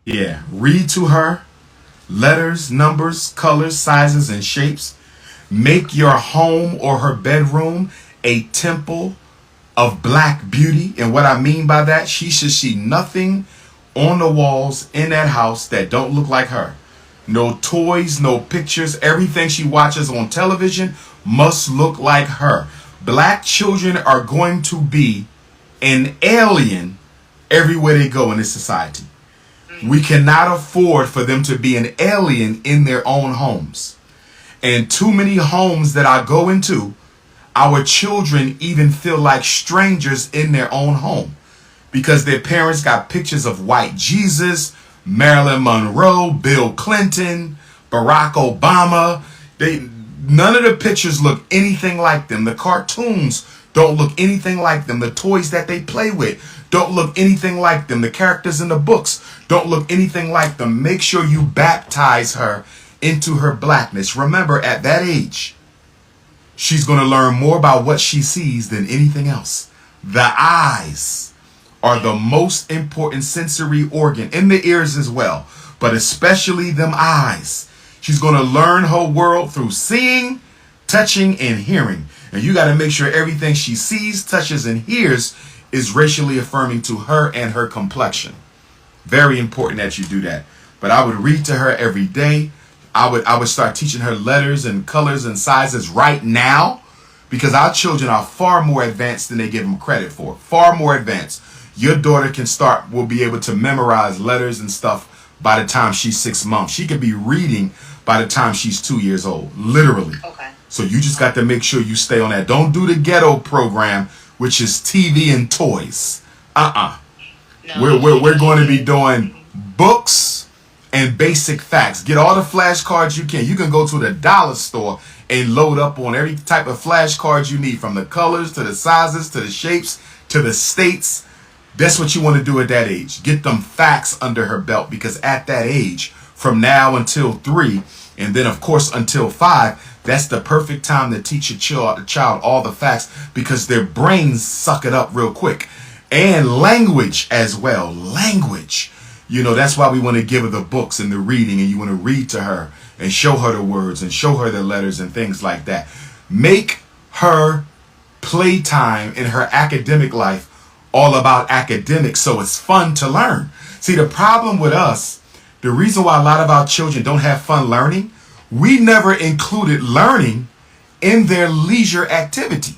Yeah, read to her letters, numbers, colors, sizes, and shapes. Make your home or her bedroom a temple of black beauty. And what I mean by that, she should see nothing on the walls in that house that don't look like her. No toys, no pictures. Everything she watches on television must look like her. Black children are going to be an alien everywhere they go in this society. We cannot afford for them to be an alien in their own homes. And too many homes that I go into, our children even feel like strangers in their own home because their parents got pictures of white Jesus, Marilyn Monroe, Bill Clinton, Barack Obama. None of the pictures look anything like them. The cartoons don't look anything like them. The toys that they play with don't look anything like them. The characters in the books don't look anything like them. Make sure you baptize her into her blackness. Remember, at that age, she's going to learn more about what she sees than anything else. The eyes are the most important sensory organ, in the ears as well, but especially them eyes. She's going to learn her world through seeing, touching, and hearing. And you got to make sure everything she sees, touches, and hears is racially affirming to her and her complexion. Very important that you do that. But I would read to her every day. I would start teaching her letters and colors and sizes right now, because our children are far more advanced than they give them credit for. Far more advanced. Your daughter will be able to memorize letters and stuff by the time she's 6 months. She could be reading by the time she's 2 years old, literally. Okay. So you just got to make sure you stay on that. Don't do the ghetto program, which is TV and toys. No, we're going to be doing books and basic facts. Get all the flashcards you can. You can go to the dollar store and load up on every type of flashcards you need, from the colors to the sizes to the shapes to the states. That's what you want to do at that age. Get them facts under her belt, because at that age, from now until 3, and then of course until 5, that's the perfect time to teach a child all the facts, because their brains suck it up real quick. And language as well. Language. That's why we want to give her the books and the reading, and you want to read to her and show her the words and show her the letters and things like that. Make her playtime in her academic life all about academics, so it's fun to learn. See, the problem with us, the reason why a lot of our children don't have fun learning, we never included learning in their leisure activity.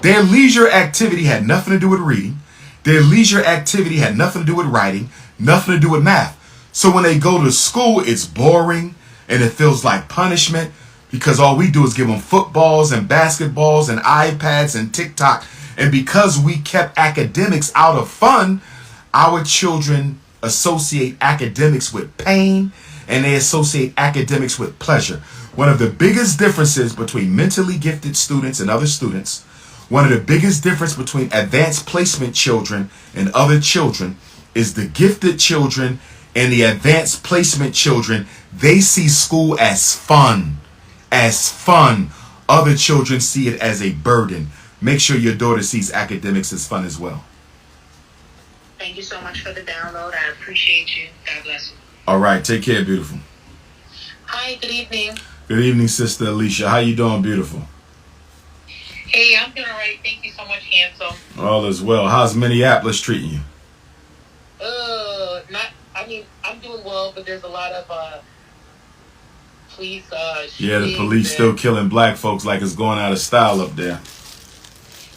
Their leisure activity had nothing to do with reading. Their leisure activity had nothing to do with writing, nothing to do with math. So when they go to school, it's boring and it feels like punishment, because all we do is give them footballs and basketballs and iPads and TikTok. And because we kept academics out of fun, our children associate academics with pain, and they associate academics with pleasure. One of the biggest differences between mentally gifted students and other students, one of the biggest difference between advanced placement children and other children, is the gifted children and the advanced placement children, they see school as fun. As fun. Other children see it as a burden. Make sure your daughter sees academics as fun as well. Thank you so much for the download. I appreciate you. God bless you. All right. Take care, beautiful. Hi, good evening. Good evening, Sister Alicia. How you doing, beautiful? Hey, I'm doing all right. Thank you so much, handsome. All is well. How's Minneapolis treating you? I'm doing well, but there's a lot of police yeah, the police still killing black folks like it's going out of style up there.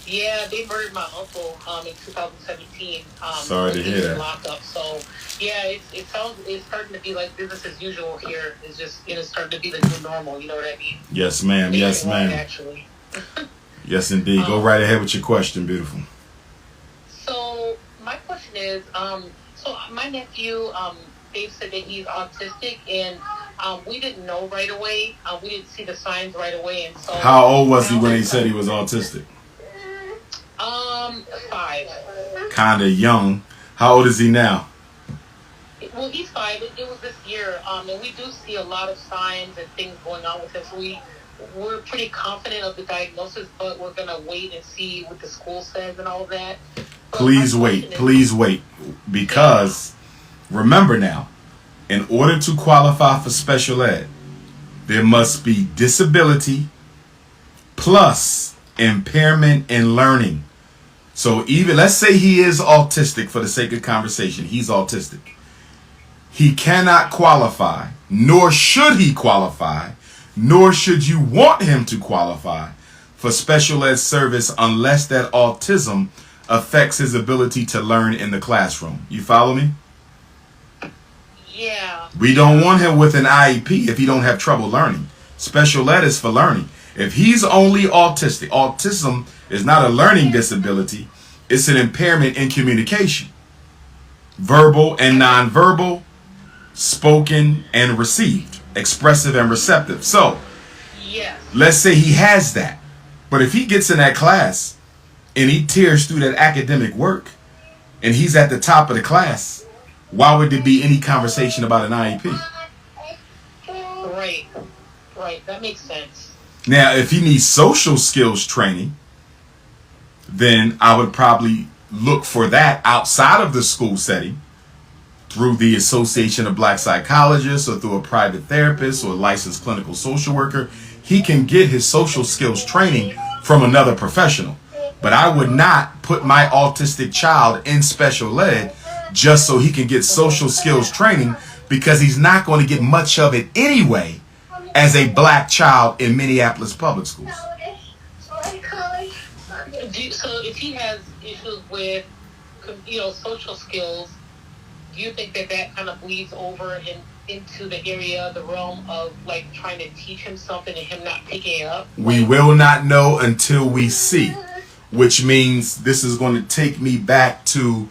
Yeah, they murdered my uncle in 2017. Sorry to hear that. Lockup. So yeah, it's starting to be like business as usual here. It's just it's starting to be the new normal. You know what I mean? Yes, ma'am. Yes, ma'am. Actually. Yes, indeed. Go right ahead with your question, beautiful. So my question is, so my nephew, Dave said that he's autistic, and we didn't know right away. We didn't see the signs right away, and so. How old was he when he said he was autistic? 5. Kind of young. How old is he now? Well, he's 5. It was this year, and we do see a lot of signs and things going on with him. So we're pretty confident of the diagnosis, but we're gonna wait and see what the school says and all of that. Please wait, because remember now, In order to qualify for special ed, there must be disability plus impairment in learning. So even, let's say he is autistic for the sake of conversation. He's autistic. He cannot qualify, nor should he qualify, nor should you want him to qualify for special ed service unless that autism affects his ability to learn in the classroom. You follow me? Yeah. We don't want him with an IEP if he don't have trouble learning. Special ed is for learning. If he's only autistic, autism is not a learning disability. It's an impairment in communication. Verbal and nonverbal, spoken and received, expressive and receptive. So, yes. Let's say he has that. But if he gets in that class and he tears through that academic work and he's at the top of the class, why would there be any conversation about an IEP? Right. That makes sense. Now, if he needs social skills training, then I would probably look for that outside of the school setting through the Association of Black Psychologists or through a private therapist or a licensed clinical social worker. He can get his social skills training from another professional. But I would not put my autistic child in special ed just so he can get social skills training, because he's not going to get much of it anyway as a black child in Minneapolis public schools. So if he has issues with, social skills, do you think that kind of bleeds over into the area, the realm of like trying to teach him something and him not picking it up? We will not know until we see, which means this is going to take me back to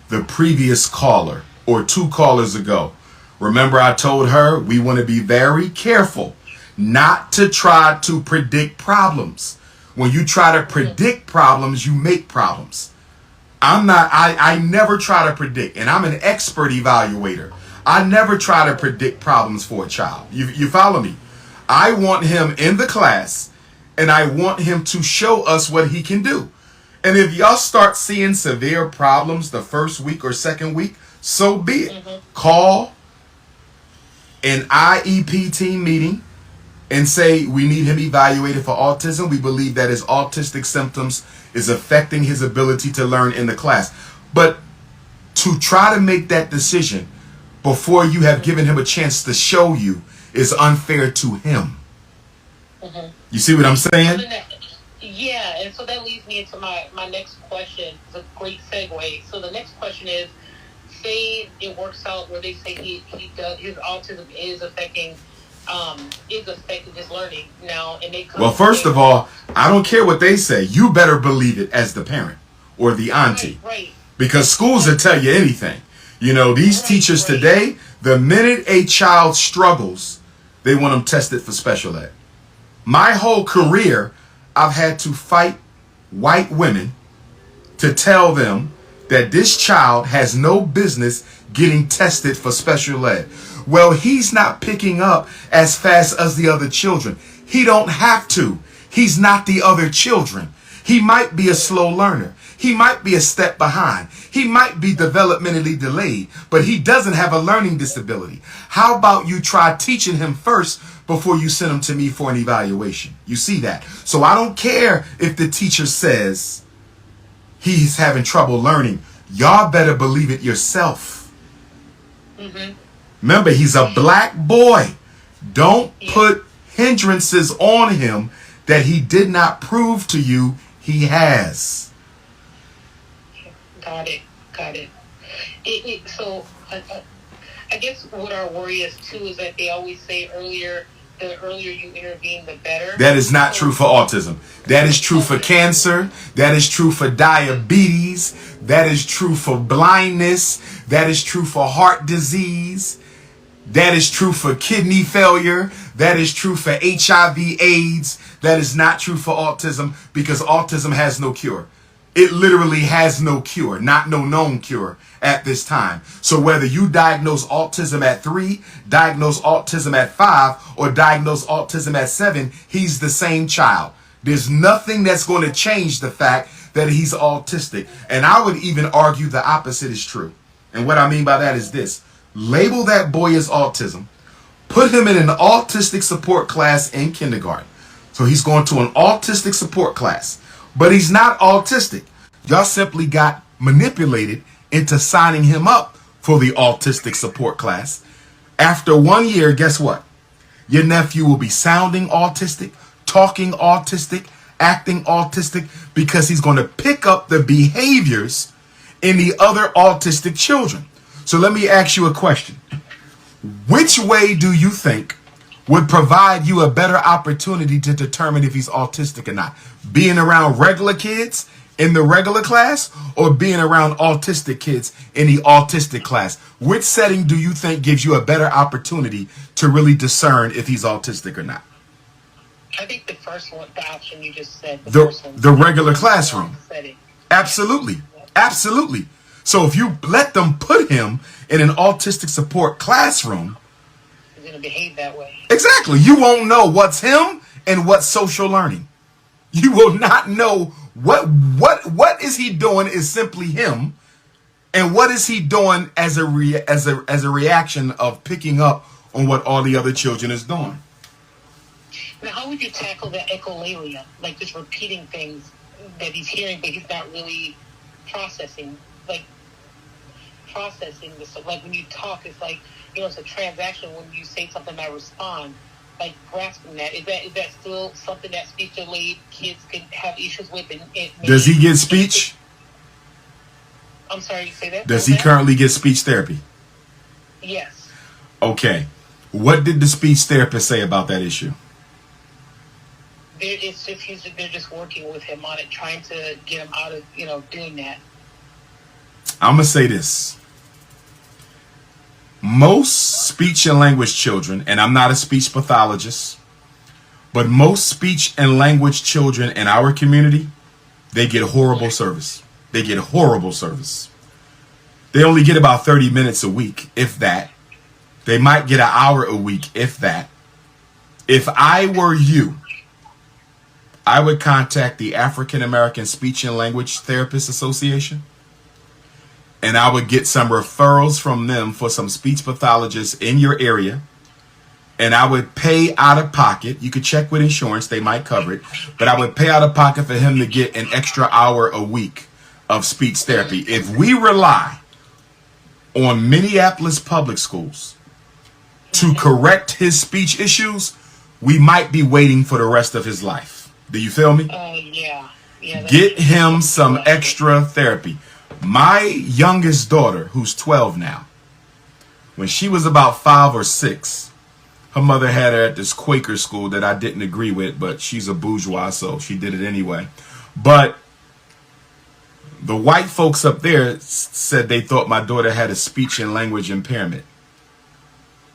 the previous caller or two callers ago. Remember, I told her we want to be very careful not to try to predict problems. When you try to predict problems, you make problems. I never try to predict, and I'm an expert evaluator. I never try to predict problems for a child. You follow me? I want him in the class, and I want him to show us what he can do. And if y'all start seeing severe problems the first week or second week, so be it. Call an IEP team meeting and say we need him evaluated for autism. We believe that his autistic symptoms is affecting his ability to learn in the class. But to try to make that decision before you have given him a chance to show you is unfair to him. You see what I'm saying? Yeah, and so that leads me into my next question. It's a great segue. So the next question is, say it works out where they say he does, his autism is affecting his learning now, and they come. Well, first of all, I don't care what they say. You better believe it as the parent or the auntie, right? Because schools will tell you anything. These teachers today, the minute a child struggles, they want them tested for special ed. My whole career, I've had to fight white women to tell them that this child has no business getting tested for special ed. Well, he's not picking up as fast as the other children. He don't have to. He's not the other children. He might be a slow learner. He might be a step behind. He might be developmentally delayed, but he doesn't have a learning disability. How about you try teaching him first before you send him to me for an evaluation? You see that? So I don't care if the teacher says he's having trouble learning. Y'all better believe it yourself. Remember, he's a black boy. Don't put hindrances on him that he did not prove to you he has. Got it. So I guess what our worry is too is that they always say the earlier you intervene, the better. That is not true for autism. That is true for cancer. That is true for diabetes. That is true for blindness. That is true for heart disease. That is true for kidney failure. That is true for HIV/AIDS. That is not true for autism, because autism has no cure. It literally has no cure, not no known cure at this time. So whether you diagnose autism at 3, diagnose autism at 5, or diagnose autism at 7, he's the same child. There's nothing that's going to change the fact that he's autistic. And I would even argue the opposite is true. And what I mean by that is this. label that boy as autism, put him in an autistic support class in kindergarten. So he's going to an autistic support class, but he's not autistic. Y'all simply got manipulated into signing him up for the autistic support class. After 1 year, guess what? Your nephew will be sounding autistic, talking autistic, acting autistic, because he's going to pick up the behaviors in the other autistic children. So let me ask you a question. Which way do you think would provide you a better opportunity to determine if he's autistic or not? Being around regular kids in the regular class, or being around autistic kids in the autistic class? Which setting do you think gives you a better opportunity to really discern if he's autistic or not? I think the first one, the option you just said, the regular classroom. Absolutely. Absolutely. So if you let them put him in an autistic support classroom, he's going to behave that way. Exactly. You won't know what's him and what's social learning. You will not know what is he doing is simply him, and what is he doing as a reaction of picking up on what all the other children is doing. Now, how would you tackle the echolalia, like just repeating things that he's hearing, but he's not really processing? Like processing this, like when you talk, it's like, it's a transaction. When you say something, I respond. Like grasping that, is that still something that speech delayed kids can have issues with? And does he get speech? I'm sorry, you say that? Does he currently get speech therapy? Yes. Okay. What did the speech therapist say about that issue? They're just working with him on it, trying to get him out of doing that. I'm gonna say this. Most speech and language children, and I'm not a speech pathologist, but most speech and language children in our community, they get horrible service. They get horrible service. They only get about 30 minutes a week, if that. They might get an hour a week, if that. If I were you, I would contact the African American Speech and Language Therapists Association, and I would get some referrals from them for some speech pathologists in your area. And I would pay out of pocket. You could check with insurance, they might cover it. But I would pay out of pocket for him to get an extra hour a week of speech therapy. If we rely on Minneapolis public schools to correct his speech issues, we might be waiting for the rest of his life. Do you feel me? Yeah. Get him some extra therapy. My youngest daughter, who's 12 now, when she was about 5 or 6, her mother had her at this Quaker school that I didn't agree with, but she's a bourgeois, so she did it anyway. But the white folks up there said they thought my daughter had a speech and language impairment.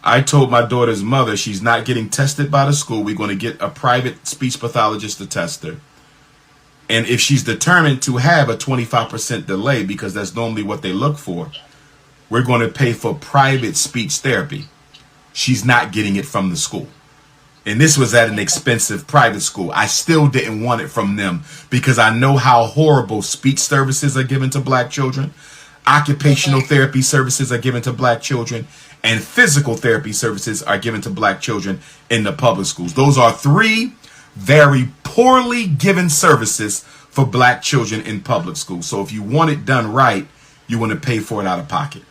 I told my daughter's mother she's not getting tested by the school. We're going to get a private speech pathologist to test her. And if she's determined to have a 25% delay, because that's normally what they look for, we're going to pay for private speech therapy. She's not getting it from the school. And this was at an expensive private school. I still didn't want it from them because I know how horrible speech services are given to black children. Occupational therapy services are given to black children, and physical therapy services are given to black children in the public schools. Those are 3 very poorly given services for black children in public schools. So if you want it done right, you want to pay for it out of pocket.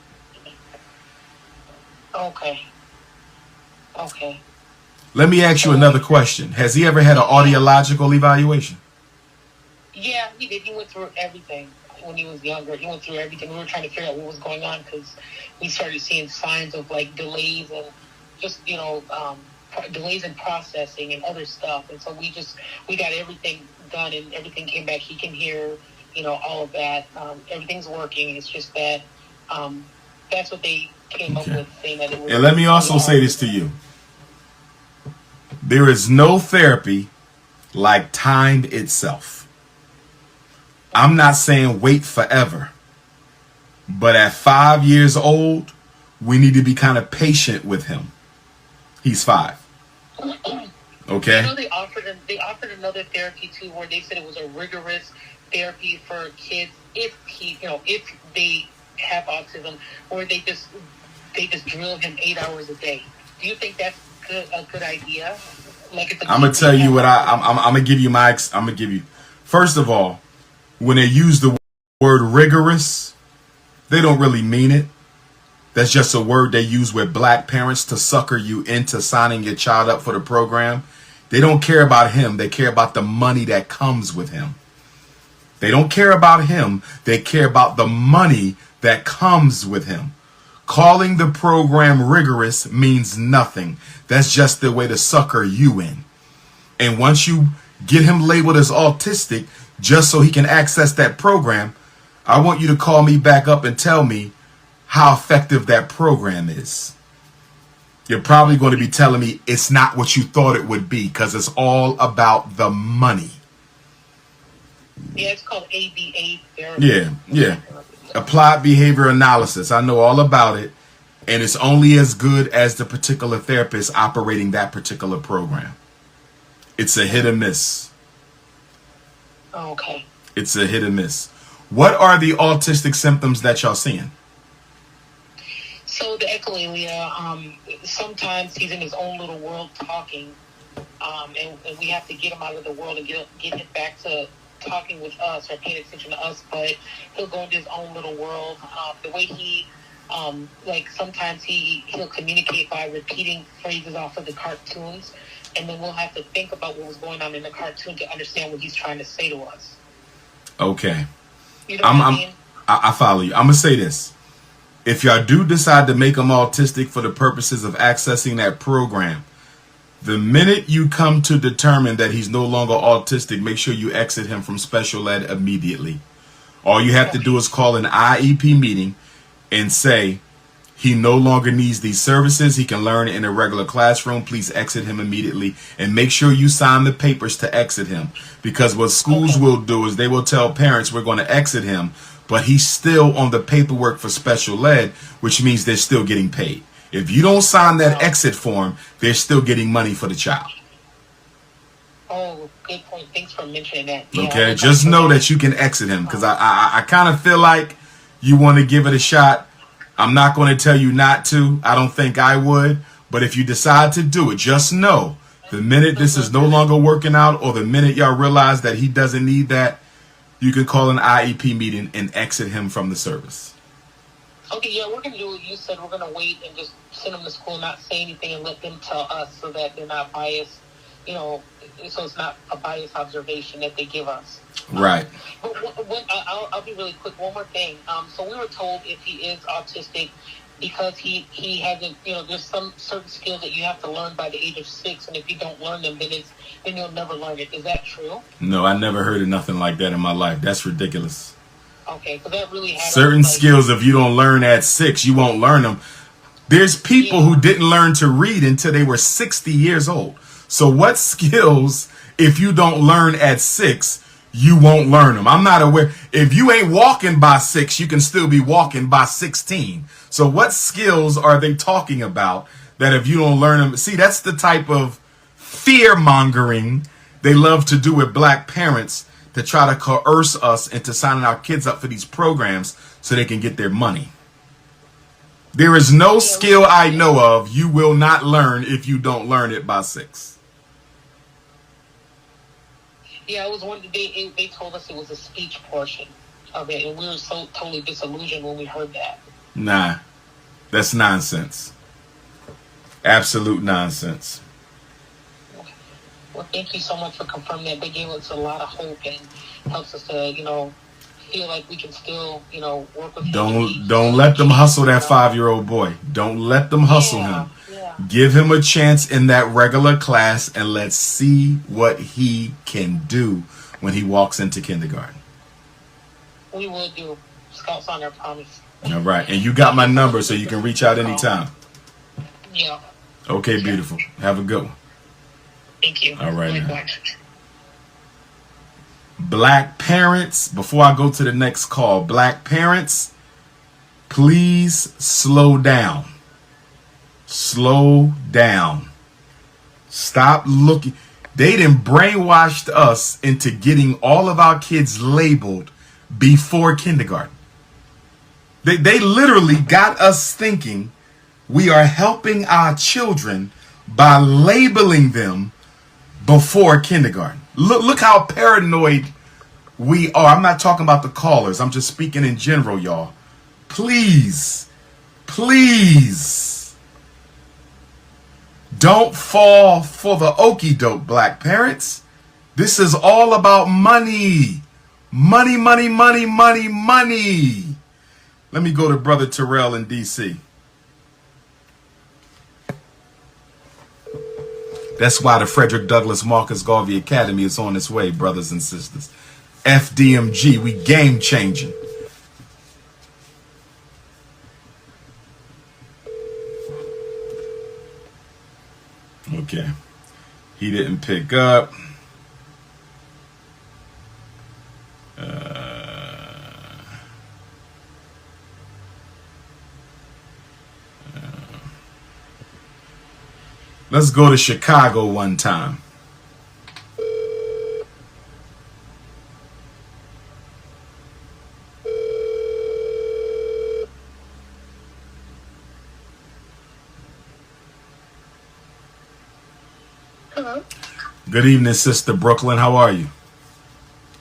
Okay. Let me ask you another question. Has he ever had an audiological evaluation? Yeah, he did. He went through everything when he was younger. He went through everything. We were trying to figure out what was going on because we started seeing signs of like delays and just, delays in processing and other stuff. And so we got everything done and everything came back. He can hear, all of that. Everything's working. It's just that that's what they came up with, saying that it was. And let me also say this to you. There is no therapy like time itself. I'm not saying wait forever, but at 5 years old, we need to be kind of patient with him. He's 5. Okay. They offered another therapy too, where they said it was a rigorous therapy for kids if they have autism, or they just they just drill him 8 hours a day. Do you think that's a good idea? Like, if I'm gonna tell you what I'm gonna give you first of all, when they use the word rigorous, they don't really mean it. That's just a word they use with black parents to sucker you into signing your child up for the program. They don't care about him. They care about the money that comes with him. They don't care about him. They care about the money that comes with him. Calling the program rigorous means nothing. That's just the way to sucker you in. And once you get him labeled as autistic, just so he can access that program, I want you to call me back up and tell me how effective that program is. You're probably going to be telling me it's not what you thought it would be, because it's all about the money. Yeah, it's called ABA therapy. Yeah. Applied behavior analysis. I know all about it. And it's only as good as the particular therapist operating that particular program. It's a hit or miss. Oh, okay. It's a hit or miss. What are the autistic symptoms that y'all seeing? So the echolalia, sometimes he's in his own little world talking, and we have to get him out of the world and get him back to talking with us or paying attention to us, but he'll go into his own little world. The way he, like, sometimes he'll communicate by repeating phrases off of the cartoons, and then we'll have to think about what was going on in the cartoon to understand what he's trying to say to us. Okay. You know what I mean? I follow you. I'm going to say this. If y'all do decide to make him autistic for the purposes of accessing that program, the minute you come to determine that he's no longer autistic, make sure you exit him from special ed immediately. All you have to do is call an IEP meeting and say, he no longer needs these services. He can learn in a regular classroom. Please exit him immediately. And make sure you sign the papers to exit him. Because what schools will do is they will tell parents, we're going to exit him, but he's still on the paperwork for special ed, which means they're still getting paid. If you don't sign that exit form, they're still getting money for the child. Oh, good point. Thanks for mentioning that. Okay, just know that you can exit him, because I kind of feel like you want to give it a shot. I'm not going to tell you not to. I don't think I would. But if you decide to do it, just know the minute this is no longer working out, or the minute y'all realize that he doesn't need that, you can call an IEP meeting and exit him from the service. Okay, yeah, we're going to do what you said. We're going to wait and just send them to school, not say anything, and let them tell us so that they're not biased, you know, so it's not a biased observation that they give us. Right. But I'll be really quick. One more thing. So we were told if he is autistic, because he hasn't, you know, there's some certain skills that you have to learn by the age of 6, and if you don't learn them, then you'll never learn it. Is that true? No, I never heard of nothing like that in my life. That's ridiculous. Okay, so that really has certain skills, if you don't learn at 6, you won't learn them. There's people who didn't learn to read until they were 60 years old. So what skills, if you don't learn at 6, you won't learn them? I'm not aware. If you ain't walking by 6, you can still be walking by 16. So what skills are they talking about that if you don't learn them? See, that's the type of fear mongering they love to do with black parents, to try to coerce us into signing our kids up for these programs so they can get their money. There is no skill I know of you will not learn if you don't learn it by 6. Yeah, I was wondering, they told us it was a speech portion of it, and we were so totally disillusioned when we heard that. Nah, that's nonsense. Absolute nonsense. Well, thank you so much for confirming that. They gave us a lot of hope and helps us to, you know, feel like we can still, you know, work with him. Don't let them hustle that 5-year-old boy. Don't let them hustle him. Yeah. Give him a chance in that regular class, and let's see what he can do when he walks into kindergarten. We will do. Scouts on their promise. All right. And you got my number, so you can reach out anytime. Yeah. Okay, beautiful. Have a good one. Thank you. All right. Black parents, before I go to the next call, black parents, please slow down. Slow down. Stop looking. They done brainwashed us into getting all of our kids labeled before kindergarten. They literally got us thinking We are helping our children by labeling them before kindergarten. Look how paranoid we are. I'm not talking about the callers. I'm just speaking in general, y'all. Please, please don't fall for the okie doke, black parents. This is all about money. Money, money, money, money, money. Let me go to Brother Terrell in D.C. That's why the Frederick Douglass Marcus Garvey Academy is on its way, brothers and sisters. FDMG, we game changing. Okay. He didn't pick up. Let's go to Chicago one time. Hello. Good evening, Sister Brooklyn. How are you?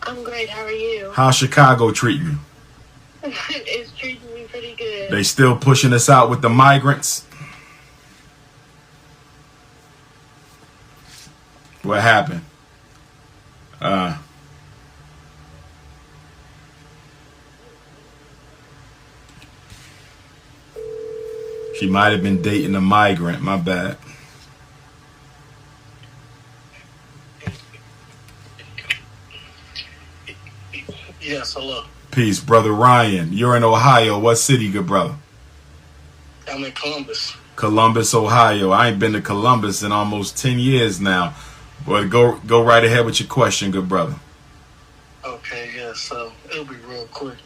I'm great. How are you? How's Chicago treating you? It's treating me pretty good. They still pushing us out with the migrants? What happened? She might have been dating a migrant. My bad. Yes, hello. Peace, Brother Ryan. You're in Ohio. What city, good brother? I'm in Columbus. Columbus, Ohio. I ain't been to Columbus in almost 10 years now. But go right ahead with your question, good brother. Okay, yeah, so it'll be real quick.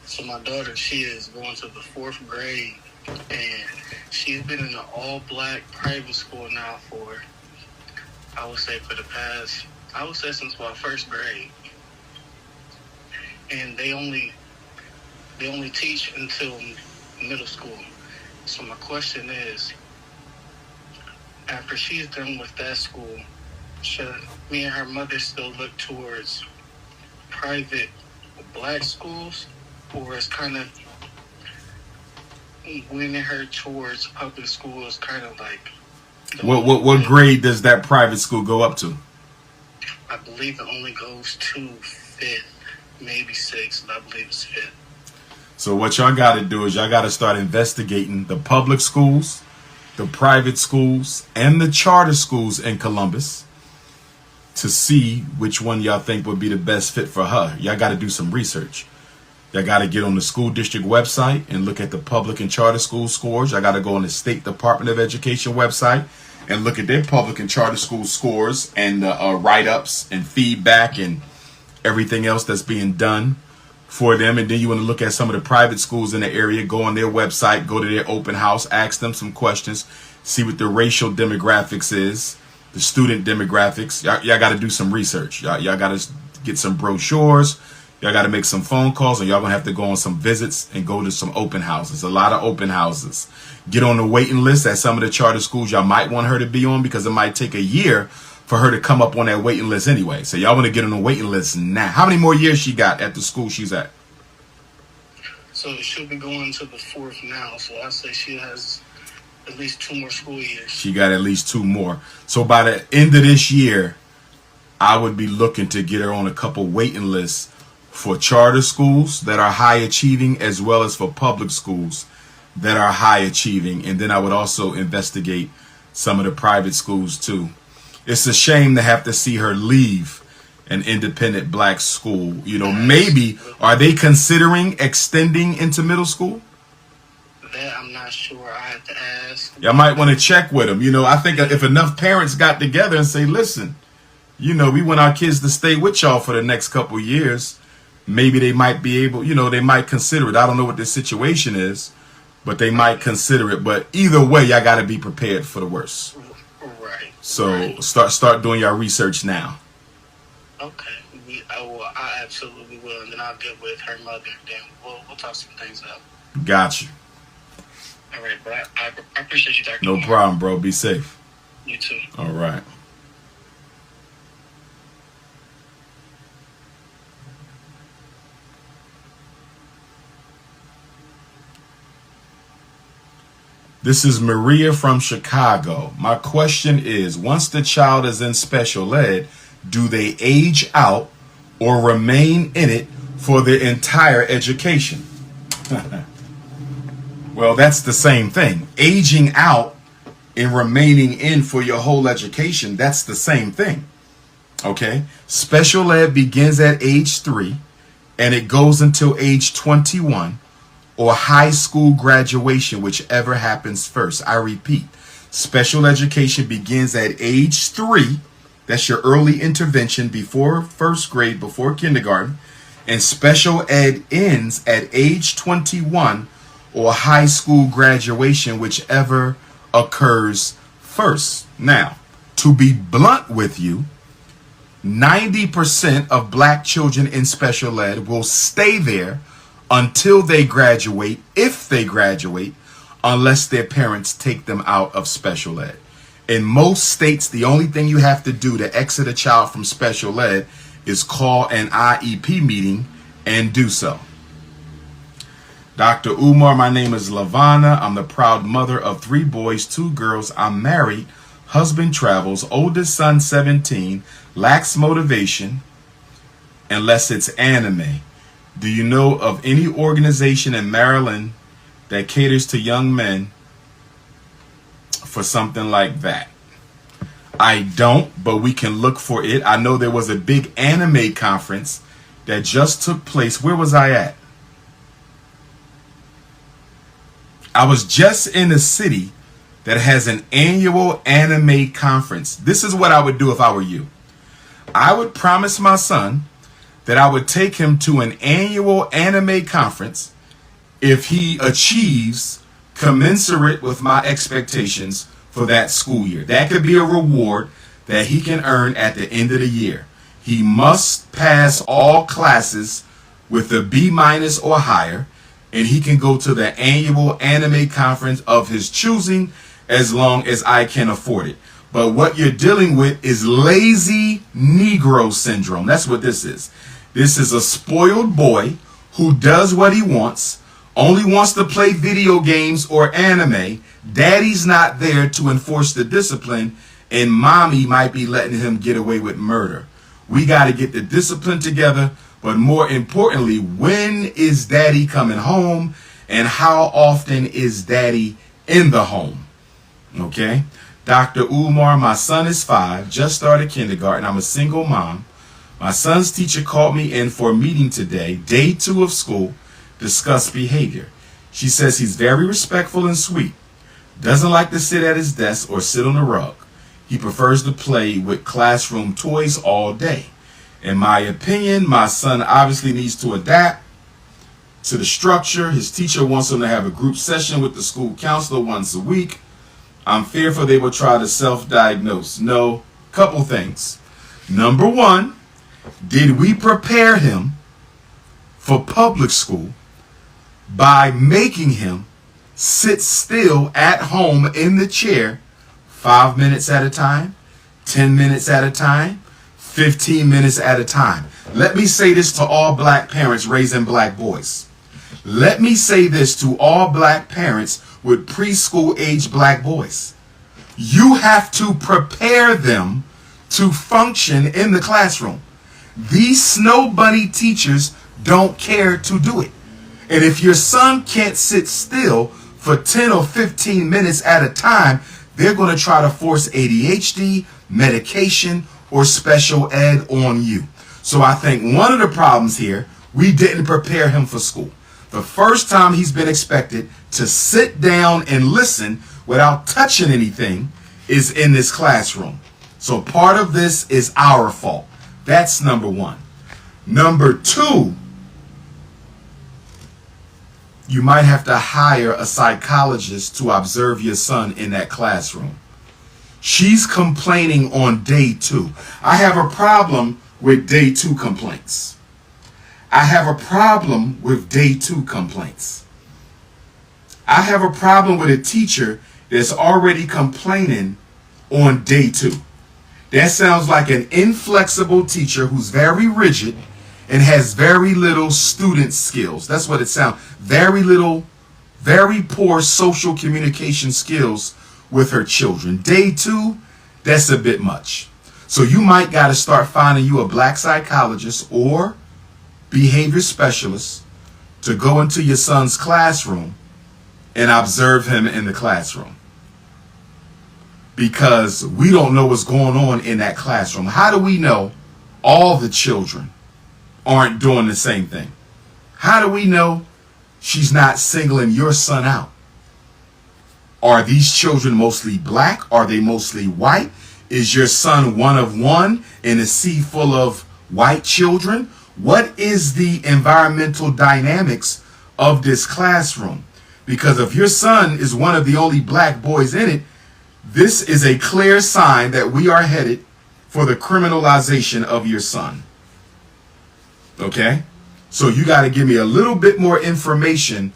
So my daughter, she is going to the 4th grade, and she's been in an all-black private school now for, I would say since about 1st grade. And they only teach until middle school. So my question is, after she's done with that school, should me and her mother still look towards private black schools, or is kind of winning her towards public schools kind of like... What grade does that private school go up to? I believe it only goes to 5th, maybe 6th, but I believe it's 5th. So what y'all got to do is y'all got to start investigating the public schools, the private schools, and the charter schools in Columbus to see which one y'all think would be the best fit for her. Y'all got to do some research. Y'all got to get on the school district website and look at the public and charter school scores. Y'all got to go on the State Department of Education website and look at their public and charter school scores and write-ups and feedback and everything else that's being done for them. And then you want to look at some of the private schools in the area, go on their website, go to their open house, ask them some questions, see what the racial demographics is, the student demographics. Y'all got to do some research. Y'all got to get some brochures. Y'all got to make some phone calls, and y'all going to have to go on some visits and go to some open houses, a lot of open houses. Get on the waiting list at some of the charter schools y'all might want her to be on, because it might take a year for her to come up on that waiting list anyway. So y'all want to get on the waiting list now. How many more years she got at the school she's at? So she'll be going to the 4th now, so I say she has at least 2 more school years. She got at least 2 more. So by the end of this year, I would be looking to get her on a couple waiting lists for charter schools that are high achieving, as well as for public schools that are high achieving. And then I would also investigate some of the private schools too. It's a shame to have to see her leave an independent black school. You know, maybe, are they considering extending into middle school? That I'm not sure. I have to ask. Y'all might want to check with them. You know, I think if enough parents got together and say, listen, you know, we want our kids to stay with y'all for the next couple years, maybe they might be able, you know, they might consider it. I don't know what the situation is, but they might consider it. But either way, y'all got to be prepared for the worst. Right. So right. start doing your research now. Okay. I absolutely will, and then I'll get with her mother. Then we'll talk some things out. Got you. All right, bro. I appreciate you, Dr. No Umar. problem, bro. Be safe. You too. All right. This is Maria from Chicago. My question is, once the child is in special ed, do they age out or remain in it for their entire education? Well, that's the same thing. Aging out and remaining in for your whole education, that's the same thing. Okay? Special ed begins at age 3 and it goes until age 21. Or high school graduation, whichever happens first. I repeat, special education begins at age 3. That's your early intervention before first grade, before kindergarten. And special ed ends at age 21 or high school graduation, whichever occurs first. Now, to be blunt with you, 90% of black children in special ed will stay there until they graduate, if they graduate, unless their parents take them out of special ed. In most states, the only thing you have to do to exit a child from special ed is call an IEP meeting and do so. Dr. Umar, my name is Lavana. I'm the proud mother of 3 boys, 2 girls. I'm married. Husband travels. Oldest son, 17. Lacks motivation unless it's anime. Do you know of any organization in Maryland that caters to young men for something like that? I don't, but we can look for it. I know there was a big anime conference that just took place. Where was I at? I was just in a city that has an annual anime conference. This is what I would do if I were you. I would promise my son that I would take him to an annual anime conference if he achieves commensurate with my expectations for that school year. That could be a reward that he can earn at the end of the year. He must pass all classes with a B- or higher, and he can go to the annual anime conference of his choosing as long as I can afford it. But what you're dealing with is lazy Negro syndrome. That's what this is. This is a spoiled boy who does what he wants, only wants to play video games or anime. Daddy's not there to enforce the discipline, and mommy might be letting him get away with murder. We got to get the discipline together, but more importantly, when is daddy coming home, and how often is daddy in the home? Okay? Dr. Umar, my son is 5, just started kindergarten. I'm a single mom. My son's teacher called me in for a meeting today, day 2 of school, discuss behavior. She says he's very respectful and sweet. Doesn't like to sit at his desk or sit on a rug. He prefers to play with classroom toys all day. In my opinion, my son obviously needs to adapt to the structure. His teacher wants him to have a group session with the school counselor once a week. I'm fearful they will try to self-diagnose. No, couple things. Number 1, did we prepare him for public school by making him sit still at home in the chair 5 minutes at a time, 10 minutes at a time, 15 minutes at a time? Let me say this to all black parents raising black boys. Let me say this to all black parents with preschool age black boys. You have to prepare them to function in the classroom. These snow bunny teachers don't care to do it. And if your son can't sit still for 10 or 15 minutes at a time, they're going to try to force ADHD, medication, or special ed on you. So I think one of the problems here, we didn't prepare him for school. The first time he's been expected to sit down and listen without touching anything is in this classroom. So part of this is our fault. That's number 1. Number 2, you might have to hire a psychologist to observe your son in that classroom. She's complaining on day 2. I have a problem with day 2 complaints. I have a problem with day 2 complaints. I have a problem with a teacher that's already complaining on day 2. That sounds like an inflexible teacher who's very rigid and has very little student skills. That's what it sounds. Very little, very poor social communication skills with her children. Day 2, that's a bit much. So you might got to start finding you a black psychologist or behavior specialist to go into your son's classroom and observe him in the classroom. Because we don't know what's going on in that classroom. How do we know all the children aren't doing the same thing? How do we know she's not singling your son out? Are these children mostly black? Are they mostly white? Is your son one of one in a sea full of white children? What is the environmental dynamics of this classroom? Because if your son is one of the only black boys in it, this is a clear sign that we are headed for the criminalization of your son. Okay? So you got to give me a little bit more information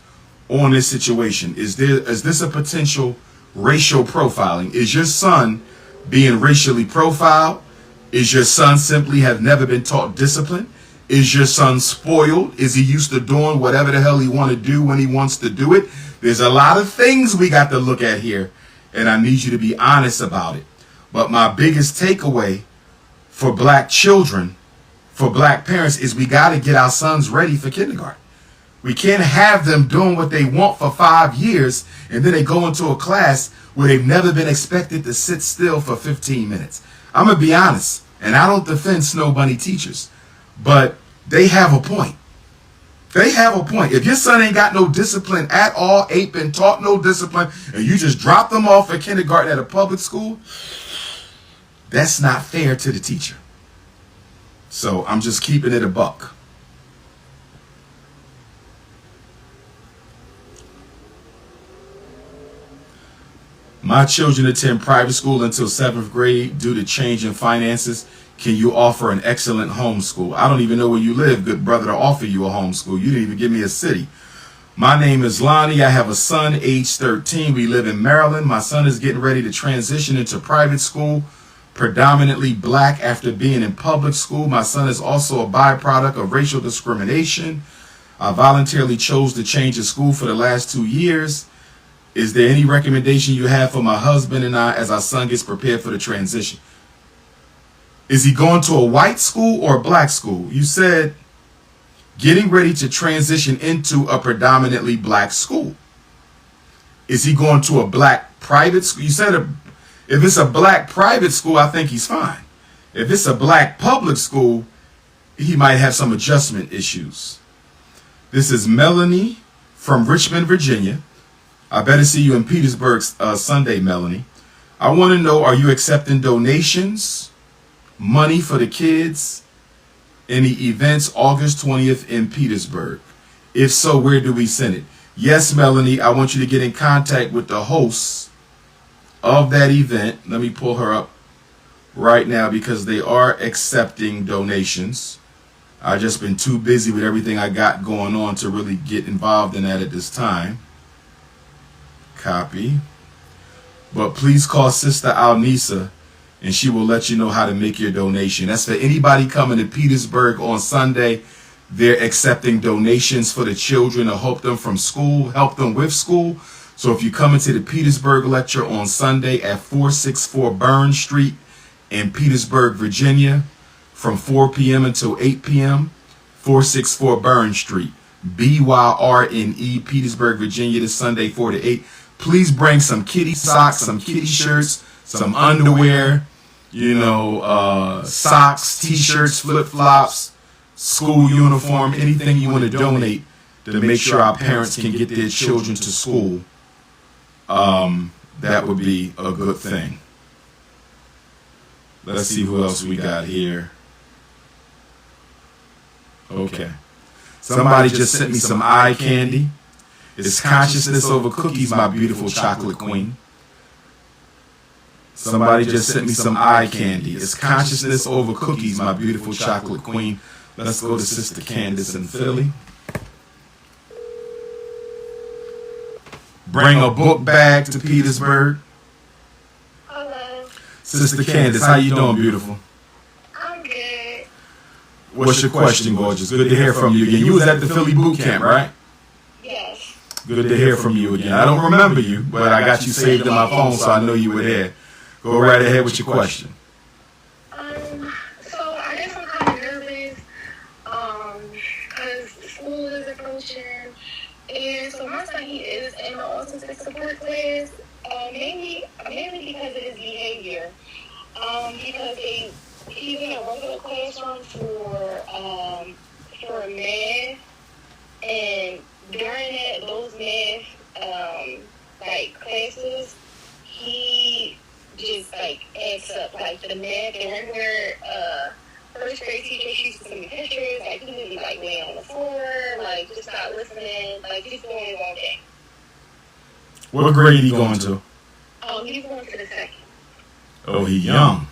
on this situation. Is this a potential racial profiling? Is your son being racially profiled? Is your son simply have never been taught discipline? Is your son spoiled? Is he used to doing whatever the hell he want to do when he wants to do it? There's a lot of things we got to look at here, and I need you to be honest about it. But my biggest takeaway for black children, for black parents, is we got to get our sons ready for kindergarten. We can't have them doing what they want for 5 years, and then they go into a class where they've never been expected to sit still for 15 minutes. I'm going to be honest, and I don't defend Snow Bunny teachers, but they have a point. They have a point. If your son ain't got no discipline at all, ain't been taught no discipline, and you just drop them off at kindergarten at a public school, that's not fair to the teacher. So I'm just keeping it a buck. My children attend private school until 7th grade due to change in finances. Can you offer an excellent homeschool? I don't even know where you live, good brother, to offer you a homeschool. You didn't even give me a city. My name is Lonnie. I have a son, age 13. We live in Maryland. My son is getting ready to transition into private school, predominantly black after being in public school. My son is also a byproduct of racial discrimination. I voluntarily chose to change the school for the last 2 years. Is there any recommendation you have for my husband and I as our son gets prepared for the transition? Is he going to a white school or a black school? You said getting ready to transition into a predominantly black school. Is he going to a black private school? You said if it's a black private school, I think he's fine. If it's a black public school, he might have some adjustment issues. This is Melanie from Richmond, Virginia. I better see you in Petersburg Sunday, Melanie. I want to know, are you accepting donations, money for the kids, any events August 20th in Petersburg? If so, where do we send it? Yes, Melanie, I want you to get in contact with the hosts of that event. Let me pull her up right now because they are accepting donations. I've just been too busy with everything I got going on to really get involved in that at this time. Copy. But please call Sister Alnisa and she will let you know how to make your donation. That's for anybody coming to Petersburg on Sunday. They're accepting donations for the children to help them from school, help them with school. So if you come into the Petersburg lecture on Sunday at 464 Burns Street in Petersburg, Virginia, from 4 p.m. until 8 p.m., 464 Burns Street, BYRNE, Petersburg, Virginia, this Sunday, 4 to 8. Please bring some kitty socks, some kitty shirts, some underwear, socks, t-shirts, flip-flops, school uniform, anything you want to donate to make sure our parents can get their children to school. That would be a good thing. Let's see who else we got here. Okay. Somebody just sent me some eye candy. It's consciousness over cookies, my beautiful chocolate queen. Somebody just sent me some eye candy. It's consciousness over cookies, my beautiful chocolate queen. Let's go to Sister Candace in Philly. bring a book bag to Petersburg. Hello. Sister Candace, how you doing, beautiful? I'm good. What's your question, gorgeous? Good to hear from you again. You was at the Philly boot camp, right? Yes. Good to hear from you again. I don't remember you, but I got you saved in my phone, so I know you were there. Go right ahead with your question. So I guess I'm kind of nervous, because school is approaching, and so my son, he is in the autistic support class, mainly because of his behavior, because he's in a regular classroom for math, and during those math, classes, he just acts up. The math, the regular first grade teacher, she used to send me pictures, he would be laying on the floor, just not listening, just doing his own thing. What grade he going to? He's going to the second. Oh, he young.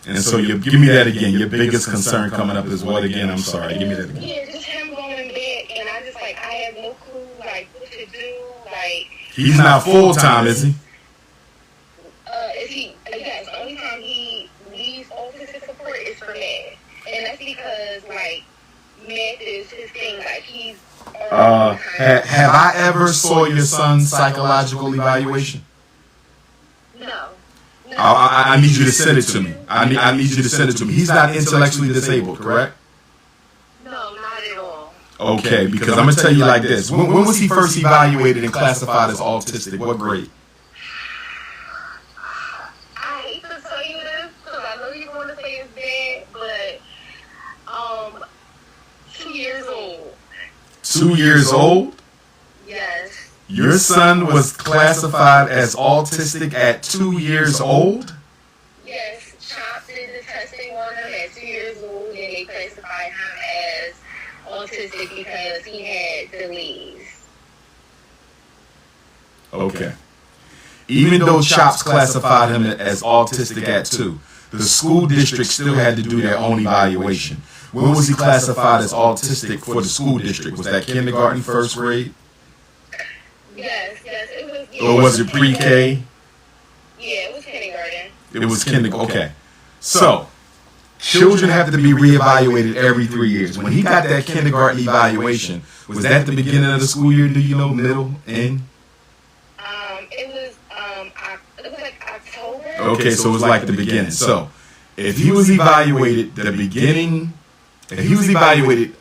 And so you give me that again. Your biggest concern coming up is what again? I'm sorry. Give me that again. Yeah, just him going back, and I just I have no clue what to do. He's not full time, is he? Is he? Yes. The only time he leaves autistic support is for math, and that's because math is his thing. He's. Have I ever saw your son's psychological evaluation? No. I need you to send it to me. I need you to send it to me. He's not intellectually disabled, correct? No, not at all. Okay, because I'm going to tell you like this. When was he first evaluated and classified as autistic? What grade? I hate to tell you this because I know you're going to say it's bad, but 2 years old. 2 years old? Yes. Your son was classified as autistic at 2 years old? Yes, CHOP did the testing on him at 2 years old, and they classified him as autistic because he had delays. Okay. Even though CHOPS classified him as autistic at 2, the school district still had to do their own evaluation. When was he classified as autistic for the school district? Was that kindergarten, first grade? Yes, it was. Yeah, Or was it pre-K? Yeah, it was kindergarten. It was kindergarten. Okay. So, children have to be reevaluated every 3 years. When he got that kindergarten evaluation, was that the beginning of the school year? Do you know, middle, end? It was October. Okay, so it was like the beginning. So, if he was evaluated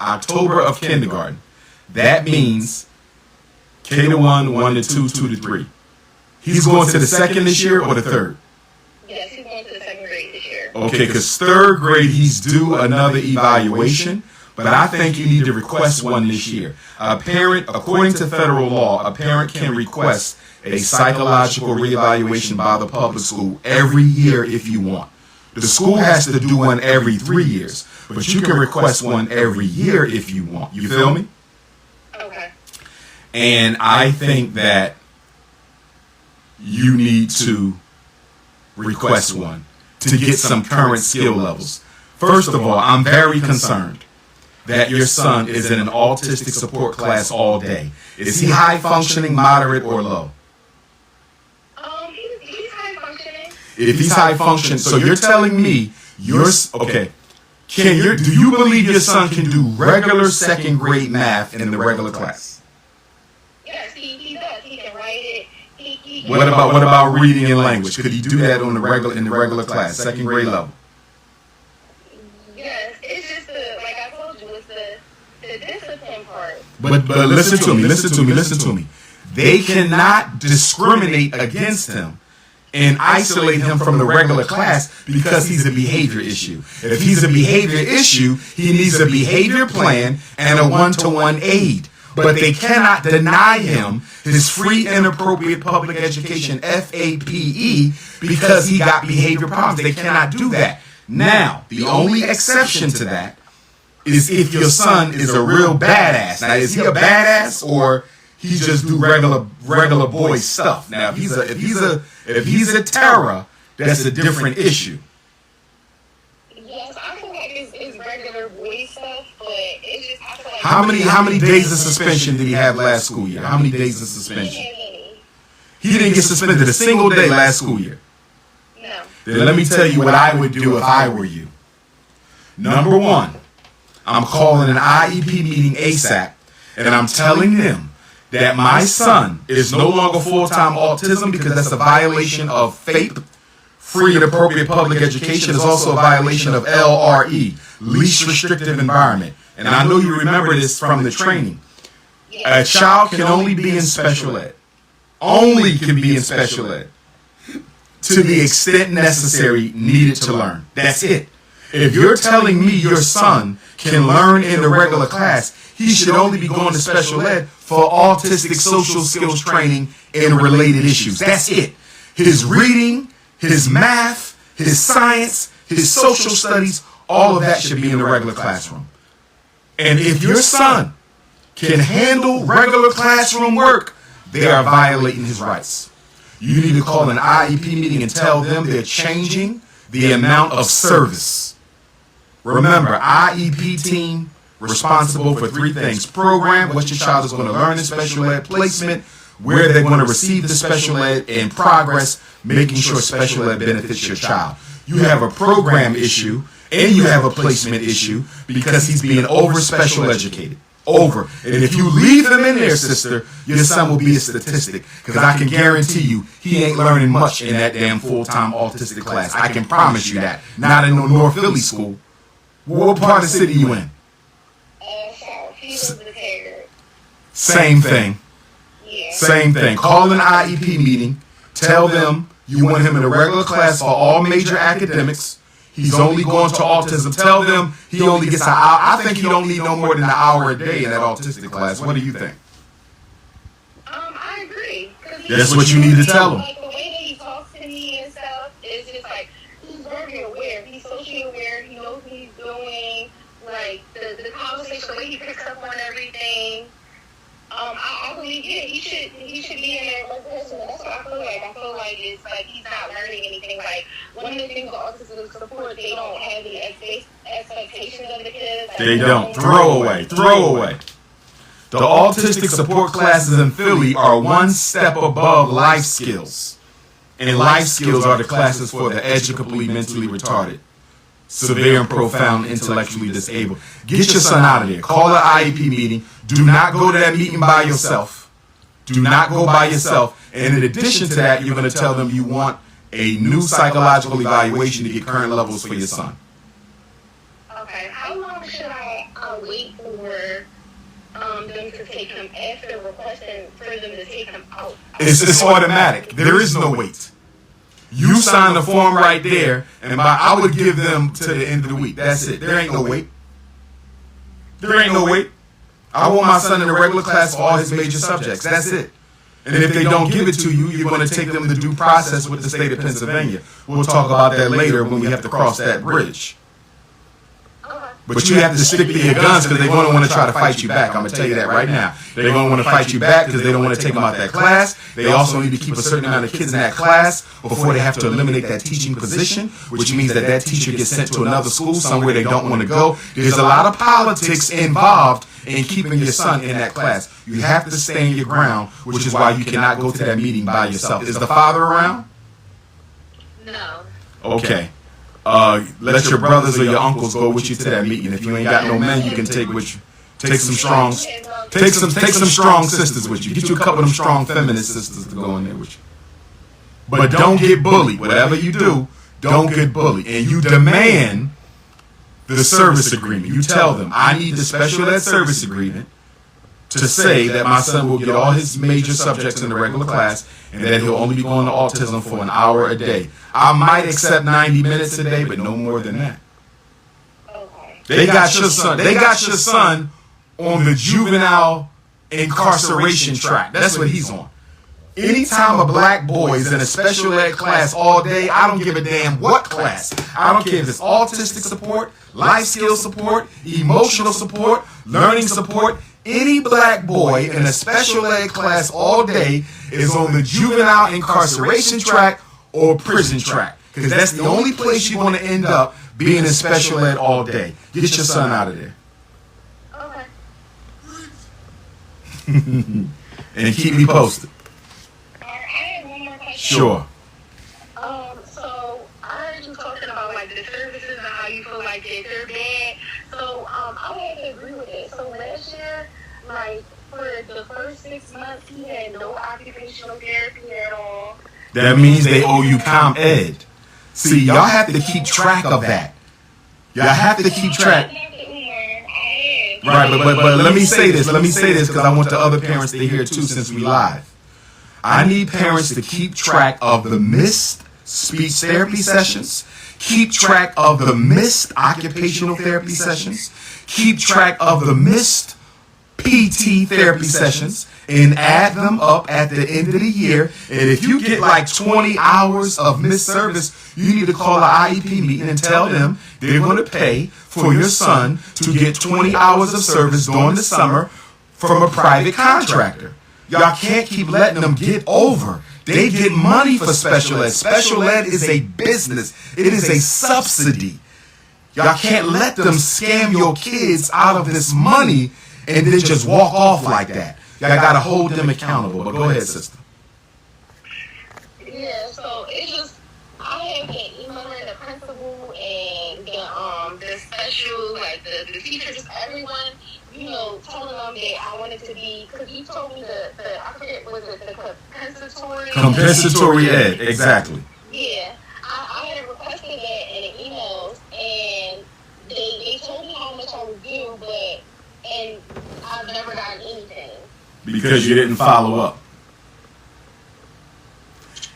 October of kindergarten, that means K to 1, 1 to 2, 2 to 3. He's going to the second this year or the third? Yes, he's going to the second grade this year. Okay, because third grade he's due another evaluation, but I think you need to request one this year. A parent, according to federal law, a parent can request a psychological reevaluation by the public school every year if you want. The school has to do one every 3 years, but you can request one every year if you want. You feel me? Okay. And I think that you need to request one to get some current skill levels. First of all, I'm very concerned that your son is in an autistic support class all day. Is he high functioning, moderate, or low? He's high functioning. If he's high functioning, so you're telling me okay. Do you believe your son can do regular second grade math in the regular class? Yes, he does. He can write it. What about reading and language? Could he do that in the regular class, second grade level? Yes, it's just like I told you, it's the discipline part. But listen to me. They cannot discriminate against him and isolate him from the regular class because he's a behavior issue. If he's a behavior issue, he needs a behavior plan and a one-to-one aid. But they cannot deny him his free and appropriate public education, FAPE, because he got behavior problems. They cannot do that. Now, the only exception to that is if your son is a real badass. Now, is he a badass or he just do regular boy stuff? Now, if he's a terror, that's a different issue. Yes, I feel like it's regular boy stuff, but it's just I feel How many days of suspension did he have last school year? How many days of suspension? He didn't get suspended a single day last school year. No. Then let me tell you what I would do if I were you. Number one, I'm calling an IEP meeting ASAP, and I'm telling them that my son is no longer full-time autism because that's a violation of FAPE, free and appropriate public education. It's also a violation of LRE, least restrictive environment. And I know you remember this from the training. A child can only be in special ed. Only can be in special ed to the extent necessary needed to learn. That's it. If you're telling me your son can learn in the regular class, he should only be going to special ed for autistic social skills training and related issues. That's it. His reading, his math, his science, his social studies, all of that should be in the regular classroom. And if your son can handle regular classroom work, they are violating his rights. You need to call an IEP meeting and tell them they're changing the amount of service. Remember, IEP team responsible for three things: program, what your child is going to learn in special ed; placement, where they're going to receive the special ed; and progress, making sure special ed benefits your child. You have a program issue and you have a placement issue because he's being over special educated. Over. And if you leave him in there, sister, your son will be a statistic. Because I can guarantee you, he ain't learning much in that damn full-time autistic class. I can promise you that. Not in no North Philly school. What part of the city you in? Same thing. Yeah. Same thing. Call an IEP meeting. Tell them you want him in a regular class for all major academics. He's only going to autism. Tell them he only gets an hour. I think he don't need no more than an hour a day in that autistic class. What do you think? I agree. That's what you need to tell him. Like the way that he talks to me and stuff is just like he's very aware. He's socially aware. He knows what he's doing. Like the conversation, the way he picks up on everything. I believe he should be in there with person. That's what I feel like. I feel like it's like he's not learning anything. Like one of the things with autism support, they don't have the expectations of the kids. They don't. Throw away. The autistic support classes in Philly are one step above life skills. And life skills are the classes for the educably mentally retarded, severe and profound intellectually disabled. Get your son out of there. Call an IEP meeting. Do not go to that meeting by yourself. Do not go by yourself. And in addition to that, you're going to tell them you want a new psychological evaluation to get current levels for your son. Okay. How long should I wait for them to take him after requesting for them to take him out? It's automatic. There is no wait. You sign the form right there, and I would give them to the end of the week. That's it. There ain't no wait. There ain't no wait. I want my son in a regular class for all his major subjects. That's it. And if they don't give it to you, you're going to take them to due process with the state of Pennsylvania. We'll talk about that later when we have to cross that bridge. But you have to stick to your guns because they're going to want to try to fight you back. I'm going to tell you that right now. They're going to want to fight you back because they don't want to take them out of that class. They also need to keep a certain amount of kids in that class before they have to eliminate that teaching position, which means that that teacher gets sent to another school somewhere they don't want to go. There's a lot of politics involved in keeping your son in that class. You have to stand your ground, which is why you cannot go to that meeting by yourself. Is the father around? No. Okay. Let your brothers or your uncles go with you to that meeting. If you ain't got no men, you can take with you. Take some strong sisters with you. Get you a couple of them strong feminist sisters to go in there with you. But don't get bullied. Whatever you do, don't get bullied. And you demand the service agreement. You tell them, I need the special ed service agreement to say that my son will get all his major subjects in the regular class and that he'll only be going to autism for an hour a day. I might accept 90 minutes a day, but no more than that. Okay. They got your son. They got your son on the juvenile incarceration track. That's what he's on. Anytime a black boy is in a special ed class all day, I don't give a damn what class. I don't care if it's autistic support, life skill support, emotional support, learning support. Any black boy in a special ed class all day is on the juvenile incarceration track or prison track. Because that's the only place you're going to end up being in special ed all day. Get your son out of there. Okay. And keep me posted. I have one more question. Sure. So I heard you talking about like the services and how you feel like they're bad. So I would have to agree with it. So last year, like for the first 6 months, he had no occupational therapy at all. That means they owe you comp ed. See, y'all have to keep track of that. Y'all have to keep track. Right, but let me say this. Let me say this because I want the other parents to hear too since we live. I need parents to keep track of the missed speech therapy sessions, keep track of the missed occupational therapy sessions, keep track of the missed PT therapy sessions, and add them up at the end of the year. And if you get like 20 hours of missed service, you need to call an IEP meeting and tell them they're going to pay for your son to get 20 hours of service during the summer from a private contractor. Y'all can't keep letting them get over. They get money for special ed. Special ed is a business. It is a subsidy. Y'all can't let them scam your kids out of this money and then just walk off like that. Y'all got to hold them accountable. But go ahead, sister. Yeah, so it's just, I have been emailing the principal and the special, like the teachers, everyone, you know, telling them that I wanted to be, because you told me I forget, was it the compensatory? Compensatory ed, exactly. Yeah, I had requested that in the emails, and they told me how much I was due, and I've never gotten anything. Because you didn't follow up.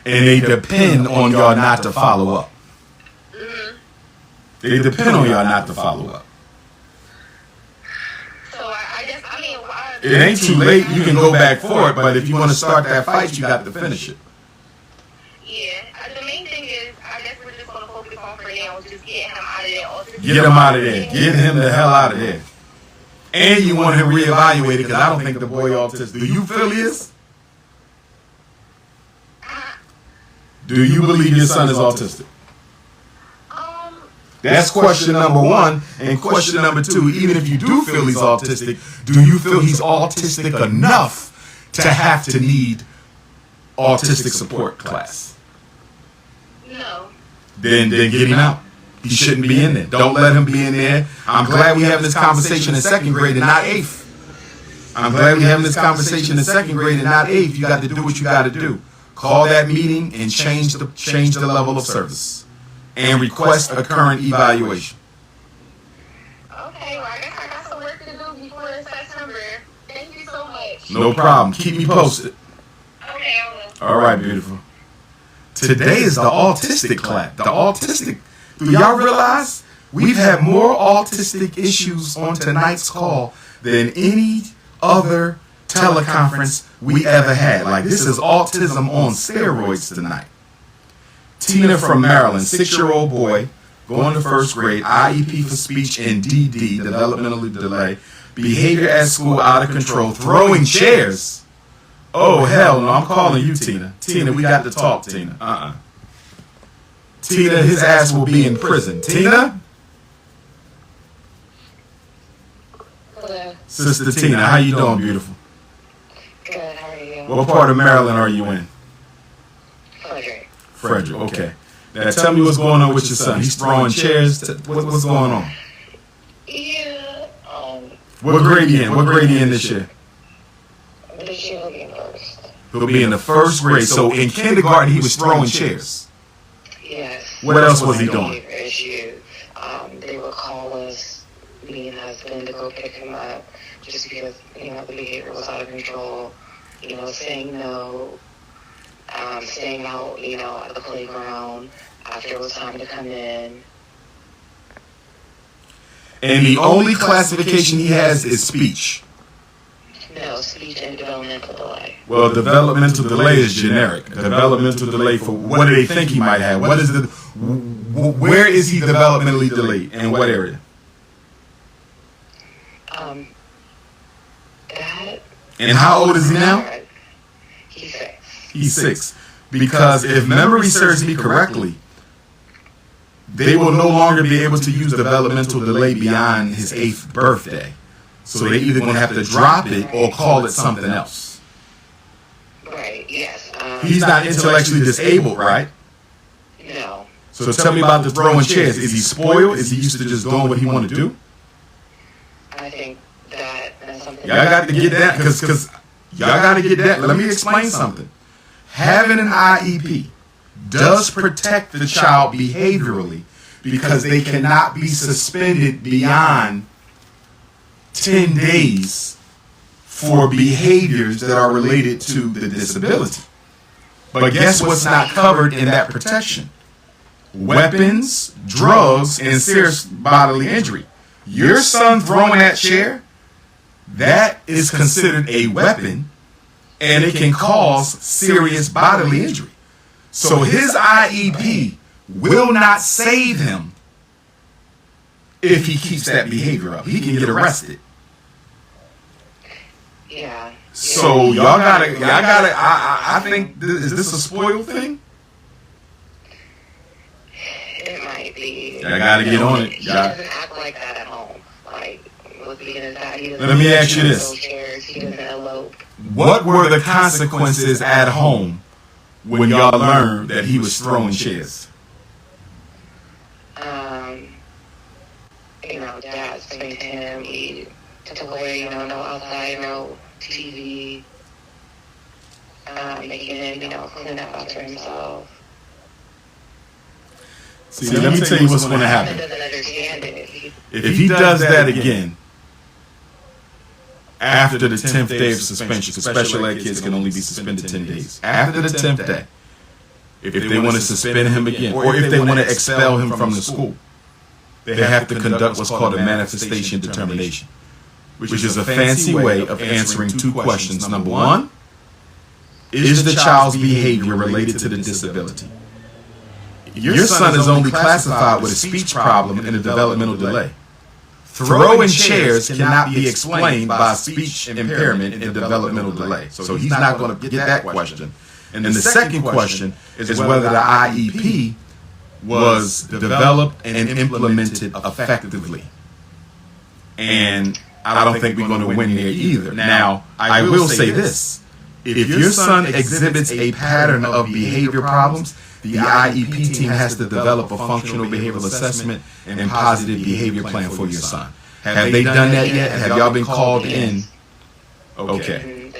And they depend on y'all not to follow up. Mm-hmm. They depend on y'all not to follow up. So I guess, I mean, it ain't too late. You can go back for it, but if you want to start that fight, you got to finish it. Yeah. The main thing is, I guess we're just going to focus on for now, just getting him out of there. Get him out of there. Get him the hell out of there. And you want him reevaluated because I don't think the boy autistic. Do you feel he is? Do you believe your son is autistic? That's question number one. And question number two, even if you do feel he's autistic, do you feel he's autistic enough to have to need autistic support class? No. Then get him out. He shouldn't be in there. Don't let him be in there. I'm glad we're having this conversation in second grade and not eighth. I'm glad we're having this conversation in second grade and not eighth. You got to do what you got to do. Call that meeting and change the level of service and request a current evaluation. Okay, well, I guess I got some work to do before September. Thank you so much. No problem. Keep me posted. Okay, I will. All right, beautiful. Today is the autistic class. The autistic. Do y'all realize we've had more autistic issues on tonight's call than any other teleconference we ever had? Like, this is autism on steroids tonight. Tina from Maryland, 6-year-old boy, going to first grade, IEP for speech and DD, developmental delay, behavior at school out of control, throwing chairs. Oh, hell no, I'm calling you, Tina. Tina, we got to talk, Tina. Tina, his ass will be in prison. Tina? Hello. Sister Tina, how you doing, beautiful? Good, how are you? What part of Maryland are you in? Frederick. Frederick, okay. Now tell me what's going on with your son. He's throwing chairs. What's going on? Yeah, What grade he in? What grade he in this year? this year he'll be in first. He'll be in the first grade. So in kindergarten, he was throwing chairs. Yes. What else was he doing? Behavior issue. They would call us, me and husband, to go pick him up just because, the behavior was out of control. Saying no, staying out, at the playground after it was time to come in. And the only classification he has is speech. No, speech and developmental delay. Well, developmental delay is generic. Developmental delay for what do they think he might have? Where is he developmentally delayed? And what area? That. And how old is he now? He's 6. He's 6. Because if memory serves me correctly, they will no longer be able to use developmental delay beyond his 8th birthday. So they're either going to have to drop it or call it something else. Right, yes. He's not intellectually disabled, right? No. So tell me about the throwing chairs. Is he spoiled? Is he used to just doing what he wanted to do? I think that's something... Y'all got to get that, because y'all got to get that. Let me explain something. Having an IEP does protect the child behaviorally because they cannot be suspended beyond 10 days for behaviors that are related to the disability. But guess what's not covered in that protection? Weapons, drugs, and serious bodily injury. Your son throwing that chair, that is considered a weapon, and it can cause serious bodily injury. So his IEP will not save him if he keeps that behavior up. He can get arrested. Yeah. So y'all gotta, I think, is this a spoiled thing? It might be. Y'all gotta get on it. He doesn't act like that at home. Like, with being his dad, he doesn't... Let me ask you this. He doesn't elope. What were the consequences at home when y'all learned that he was throwing chairs? You know, dad spanked him. He took away, you know, no outside, no TV. Making him, you know, clean up after himself. See, let me tell you what's going to happen. Doesn't understand it. If he does that again, after the 10th day of suspension, because special ed kids can only be suspended 10 days. After the 10th day, if they want to suspend him again, or if they want to expel him from the school, they have to conduct what's called a manifestation determination, which is a fancy way of answering two questions. Number one, is the child's behavior related to the disability? Your son is only classified with a speech problem and a developmental delay. Throwing chairs cannot be explained by speech impairment and developmental delay. So he's not going to get that question. And then the second question is whether the IEP was developed and implemented effectively. And I don't think we're going to win there either. Now, I will say this. If your son exhibits a pattern of behavior problems, the IEP team has to develop a functional behavioral assessment and positive behavior plan for your son. Have they done that yet? Have y'all been called in? Okay.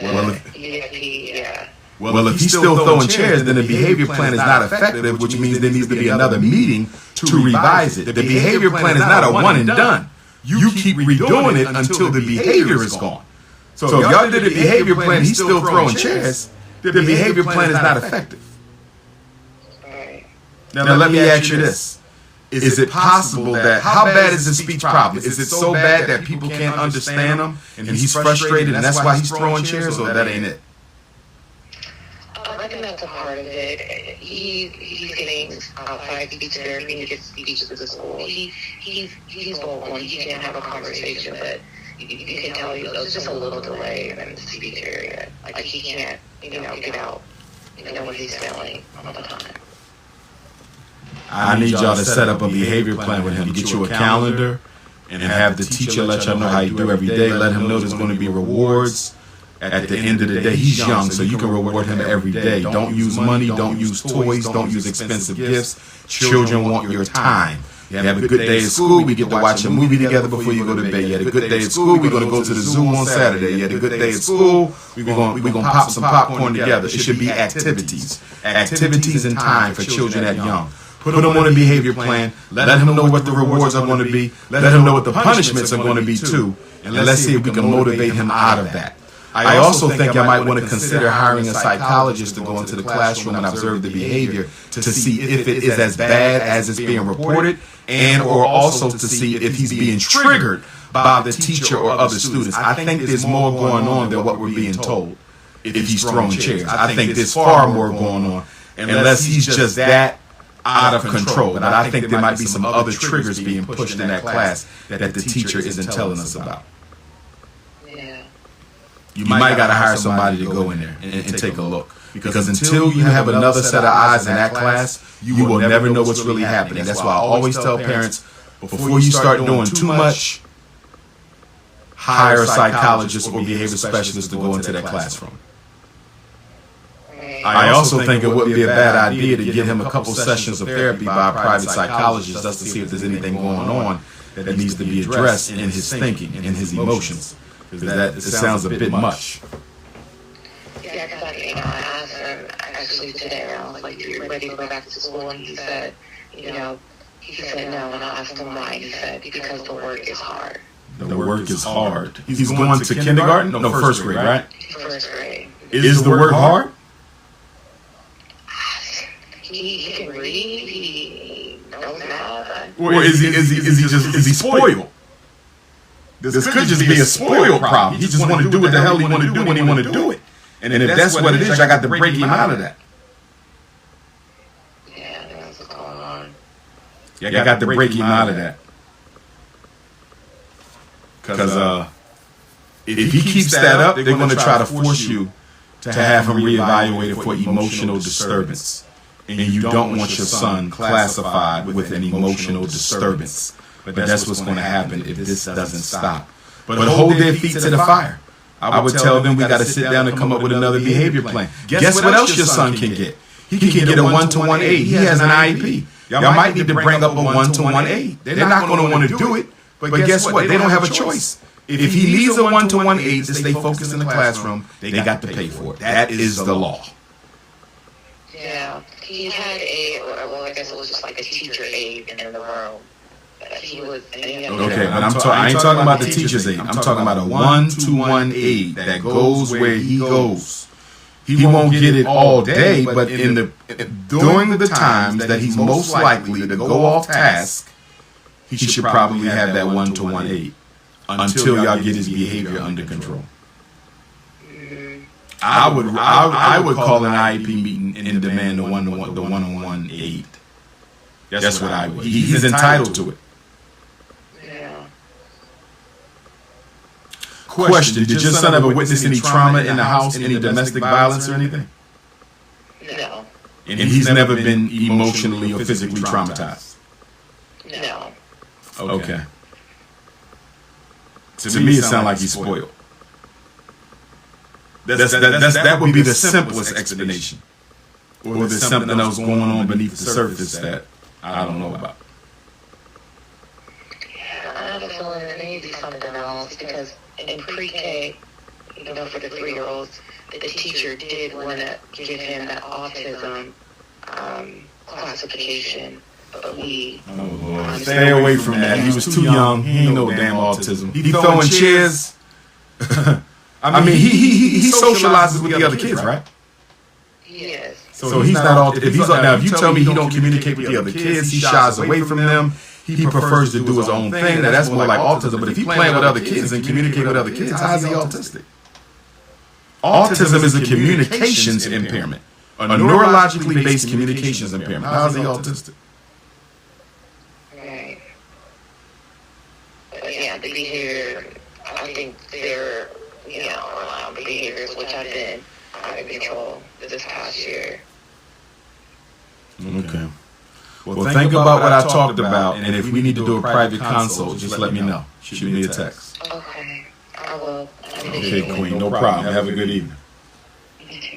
Well, if he's still throwing chairs, then the behavior plan is not effective, which means there needs to be another meeting to revise it. The behavior plan is not a one and done. You keep redoing it until the behavior is gone. So if y'all did a behavior plan, he's still throwing chairs, the behavior plan is not effective. Now let me ask you this. Is it possible that, how bad is the speech problem? Is it so bad that people can't understand him and he's frustrated and that's why he's throwing chairs, or that ain't it? I think that's a part of it. He's getting outside speech therapy. He gets speeches at the school. He's vocal. He can have a conversation, but you can tell there's just a little delay in the speech area. Like he can't, you know, get out, you know, what he's feeling all the time. I need y'all to set up a behavior plan with him. Get you a calendar and have the teacher let y'all know how you do every day. Let him know there's going to be rewards. At the end of the day, he's young, so you can reward him every day. Don't use money, don't use toys, don't use expensive gifts. Children want your time. You have a good day at school, we get to watch a movie together before you go to bed. You had a good day at school, we're going to go to the zoo on Saturday. You had a good day at school, we're going to pop some popcorn together. It should be activities. Activities and time for children that young. Put him on a behavior plan. Let him know what the rewards are going to be. Let him know what the punishments are going to be too. And let's see if we can motivate him out of that. I also think I might want to consider hiring a psychologist to go into the classroom and observe the behavior to see if it is as bad as it's being reported, and or also to see if he's being triggered by the teacher or other students. I think there's more going on than what we're being told if he's throwing chairs. I think there's far more going on, unless he's just that out of control. But I think there might be some other triggers being pushed in that class that the teacher isn't telling us about. You might got to hire somebody to go in there and take a look. Because until you have another set of eyes in that class, you will never know what's really happening. That's why I always tell parents, before you start doing too much, hire a psychologist or behavior specialist to go into that classroom. I also think it wouldn't be a bad idea to get him a couple sessions of therapy by a private psychologist just to see if there's anything going on that needs to be addressed in his thinking, in his emotions. Because that, it sounds a bit much. Yeah, because I asked him actually today, I was like, "You're ready to go back to school?" And he said, he said no, and I asked him why. He said, because the work is hard. The work is hard. He's going to kindergarten? No, first grade, right? First grade. Is the work hard? He can read, he knows math. Or is he spoiled? This could just be a spoiled problem. He just want to do what the hell he want to do when he want to do it. And if that's what it is, I got to break him out of that. Yeah, that's what's going on. I got to break him out of that. Because if he keeps that up, they're going to try to force you to have him reevaluated for emotional disturbance. And you don't want your son classified with an emotional disturbance. But that's what's going to happen if this doesn't stop. But hold their feet to the fire. I would tell them we got to sit down and come up with another behavior plan. Guess what else your son can get? He can get a 1-to-1 aid. He has an IEP. Y'all might need to bring up a 1-to-1 aid. They're not going to want to do it. But guess what? They don't have a choice. If he needs a 1-to-1 aid to stay focused in the classroom, they got to pay for it. That is the law. Yeah, he had I guess it was just like a teacher aide in the room. He was. Okay, but I ain't talking about the teacher's aide. I'm talking about a 1-to-1 aide that goes where he goes. He won't get it all day, but during the times that he's most likely to go off task, he should probably have that 1-to-1 aide until y'all get his behavior under control. I would call an IEP meeting and demand the one-on-one aid. That's what I would. He's entitled to it. Yeah. Question: Did your son ever witness any trauma in the house, any domestic violence or anything? No. And he's never been emotionally or physically traumatized? No. Okay. To me, it sounds like he's spoiled. That would be the simplest explanation. Or there's something else going on beneath the surface that I don't know about. Yeah, I have a feeling there may be something else because in pre-K, for the 3-year-olds, the teacher did want to give him that autism classification, but we... Oh, Lord. Stay away from that. He was too young. He ain't no damn autism. He throwing chairs. I mean, he socializes with the other kids, right? Yes. So he's not autistic. Now, if you tell me he don't communicate with the other kids, he shies away from them, he prefers to do his own thing, now that's more like autism. But if he's playing with other kids and communicating with other kids, how is he autistic? Autism is a communications impairment, a neurologically based communications impairment. How is he autistic? Right. But yeah, the behavior, I think they're, behaviors which have been out of control this past year. Okay. Well, think about what I talked about, and if we need to do a private consult, just let me know. Shoot me a text. Okay, I will. Okay, Queen, no problem. Have a good evening.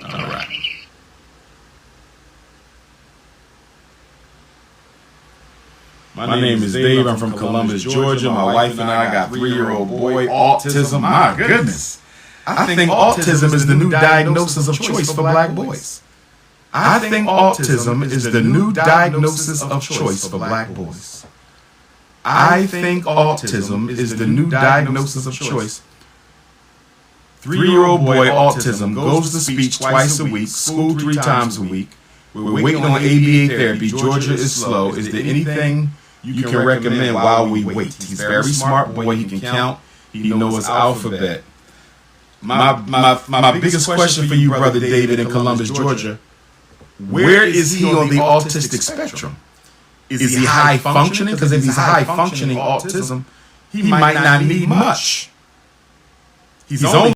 All right. My name is Dave. I'm from Columbus, Georgia. My wife and I got a 3-year-old boy, autism. My goodness. I think autism is the new diagnosis of choice for black boys. I think autism is the new diagnosis of choice for black boys. I think autism is the new diagnosis of choice. 3-year-old boy, autism, goes to speech twice a week, school 3 times a week. We're waiting on ABA therapy. Georgia is slow. Is there anything you can recommend while we wait? He's a very smart boy. He can count. He knows his alphabet. My biggest question for you, Brother David, in Columbus, Georgia, where is he on the autistic spectrum? Is he high functioning? Because if he's high functioning autism, he might not need much. He's only